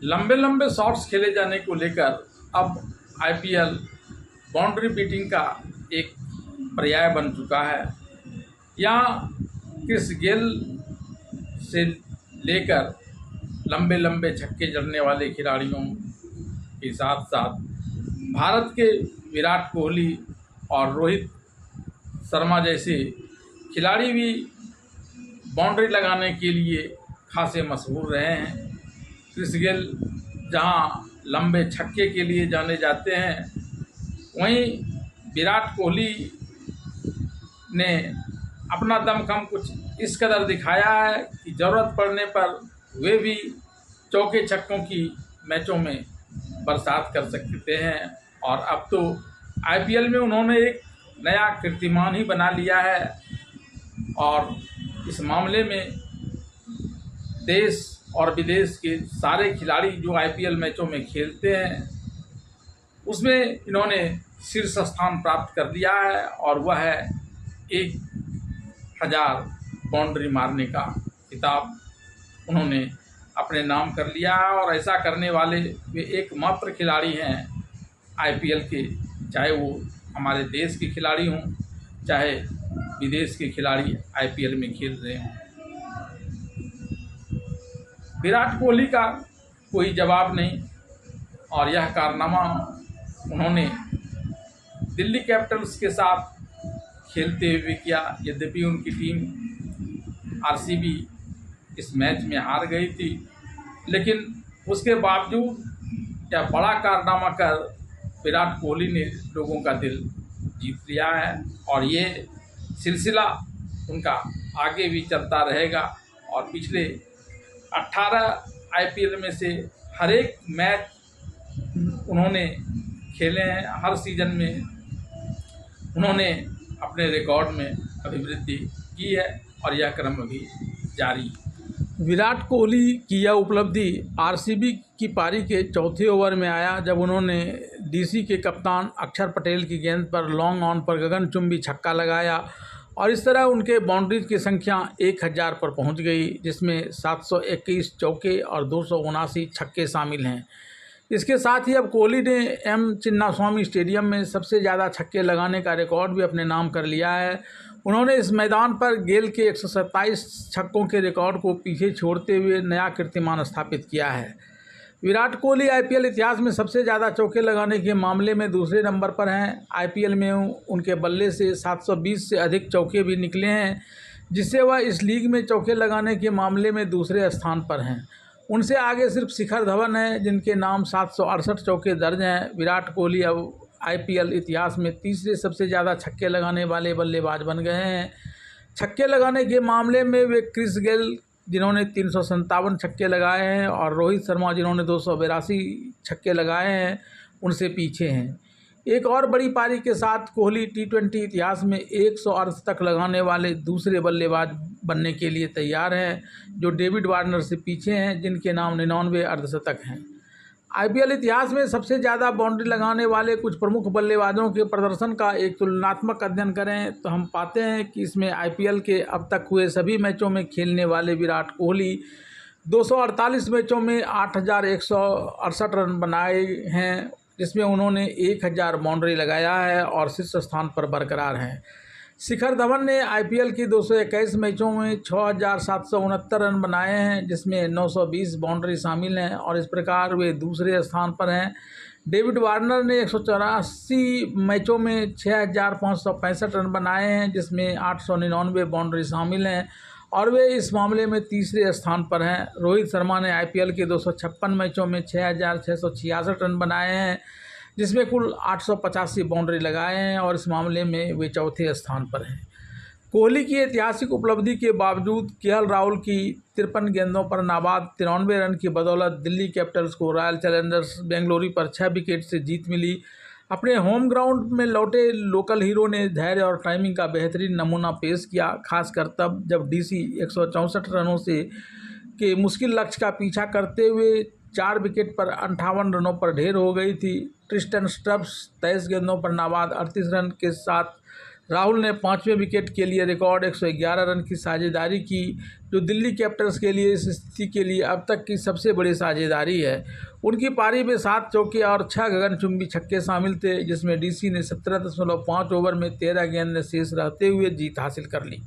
लंबे लंबे शॉट्स खेले जाने को लेकर अब आईपीएल बाउंड्री बीटिंग का एक पर्याय बन चुका है। यहाँ क्रिस गेल से लेकर लंबे लंबे छक्के जड़ने वाले खिलाड़ियों के साथ साथ भारत के विराट कोहली और रोहित शर्मा जैसे खिलाड़ी भी बाउंड्री लगाने के लिए खासे मशहूर रहे हैं। क्रिस गेल जहां लंबे छक्के के लिए जाने जाते हैं, वहीं विराट कोहली ने अपना दमखम कुछ इस कदर दिखाया है कि ज़रूरत पड़ने पर वे भी चौके छक्कों की मैचों में बरसात कर सकते हैं। और अब तो आईपीएल में उन्होंने एक नया कीर्तिमान ही बना लिया है और इस मामले में देश और विदेश के सारे खिलाड़ी जो आईपीएल मैचों में खेलते हैं उसमें इन्होंने शीर्ष स्थान प्राप्त कर दिया है और वह है 1000 बाउंड्री मारने का खिताब उन्होंने अपने नाम कर लिया है। और ऐसा करने वाले वे एकमात्र खिलाड़ी हैं आईपीएल के, चाहे वो हमारे देश के खिलाड़ी हों चाहे विदेश के खिलाड़ी आईपीएल में खेल रहे हों। विराट कोहली का कोई जवाब नहीं और यह कारनामा उन्होंने दिल्ली कैपिटल्स के साथ खेलते हुए किया। यद्यपि उनकी टीम आरसीबी इस मैच में हार गई थी, लेकिन उसके बावजूद यह बड़ा कारनामा कर विराट कोहली ने लोगों का दिल जीत लिया है और ये सिलसिला उनका आगे भी चलता रहेगा। और पिछले 18 आईपीएल में से हर एक मैच उन्होंने खेले हैं, हर सीज़न में उन्होंने अपने रिकॉर्ड में अभिवृद्धि की है और यह क्रम भी जारी है। विराट कोहली की यह उपलब्धि आरसीबी की पारी के चौथे ओवर में आया जब उन्होंने डीसी के कप्तान अक्षर पटेल की गेंद पर लॉन्ग ऑन पर गगनचुंबी छक्का लगाया और इस तरह उनके बाउंड्रीज की संख्या 1000 पर पहुंच गई, जिसमें 721 चौके और 279 छक्के शामिल हैं। इसके साथ ही अब कोहली ने एम चिन्नास्वामी स्टेडियम में सबसे ज़्यादा छक्के लगाने का रिकॉर्ड भी अपने नाम कर लिया है। उन्होंने इस मैदान पर गेल के 127 छक्कों के रिकॉर्ड को पीछे छोड़ते हुए नया कीर्तिमान स्थापित किया है। विराट कोहली आईपीएल इतिहास में सबसे ज़्यादा चौके लगाने के मामले में दूसरे नंबर पर हैं। आईपीएल में उनके बल्ले से 720 से अधिक चौके भी निकले हैं, जिससे वह इस लीग में चौके लगाने के मामले में दूसरे स्थान पर हैं। उनसे आगे सिर्फ शिखर धवन हैं, जिनके नाम 768 चौके दर्ज हैं। विराट कोहली अब आईपीएल इतिहास में तीसरे सबसे ज़्यादा छक्के लगाने वाले बल्लेबाज बन गए हैं। छक्के लगाने के मामले में वे क्रिस गेल जिन्होंने 357 छक्के लगाए हैं और रोहित शर्मा जिन्होंने 282 छक्के लगाए हैं उनसे पीछे हैं। एक और बड़ी पारी के साथ कोहली टी20 इतिहास में 100 अर्ध तक लगाने वाले दूसरे बल्लेबाज बनने के लिए तैयार हैं, जो डेविड वार्नर से पीछे हैं, जिनके नाम 99 अर्धशतक हैं। आईपीएल इतिहास में सबसे ज़्यादा बाउंड्री लगाने वाले कुछ प्रमुख बल्लेबाजों के प्रदर्शन का एक तुलनात्मक अध्ययन करें तो हम पाते हैं कि इसमें आईपीएल के अब तक हुए सभी मैचों में खेलने वाले विराट कोहली 248 मैचों में 8168 रन बनाए हैं, जिसमें उन्होंने 1000 बाउंड्री लगाया है और शीर्ष स्थान पर बरकरार हैं। शिखर धवन ने आईपीएल की 221 मैचों में 6769 रन बनाए हैं, जिसमें 920 बाउंड्री शामिल हैं और इस प्रकार वे दूसरे स्थान पर हैं। डेविड वार्नर ने 184 मैचों में 6565 रन बनाए हैं, जिसमें 899 बाउंड्री शामिल हैं और वे इस मामले में तीसरे स्थान पर हैं। रोहित शर्मा ने आईपीएल के 256 मैचों में 6666 रन बनाए हैं, जिसमें कुल 885 बाउंड्री लगाए हैं और इस मामले में वे चौथे स्थान पर हैं। कोहली की ऐतिहासिक उपलब्धि के बावजूद केएल राहुल की 53 गेंदों पर नाबाद 93 रन की बदौलत दिल्ली कैपिटल्स को रॉयल चैलेंजर्स बेंगलुरु पर 6 विकेट से जीत मिली। अपने होम ग्राउंड में लौटे लोकल हीरो ने धैर्य और टाइमिंग का बेहतरीन नमूना पेश किया, खासकर तब जब डीसी 164 रनों से के मुश्किल लक्ष्य का पीछा करते हुए 4 विकेट पर 58 रनों पर ढेर हो गई थी। ट्रिस्टन स्ट्रब्स 23 गेंदों पर नाबाद 38 रन के साथ राहुल ने 5वें विकेट के लिए रिकॉर्ड 111 रन की साझेदारी की, जो दिल्ली कैपिटल्स के लिए इस स्थिति के लिए अब तक की सबसे बड़ी साझेदारी है। उनकी पारी में 7 चौके और 6 गगनचुंबी छक्के शामिल थे, जिसमें डीसी ने 17.5 ओवर में 13 गेंद शेष रहते हुए जीत हासिल कर ली।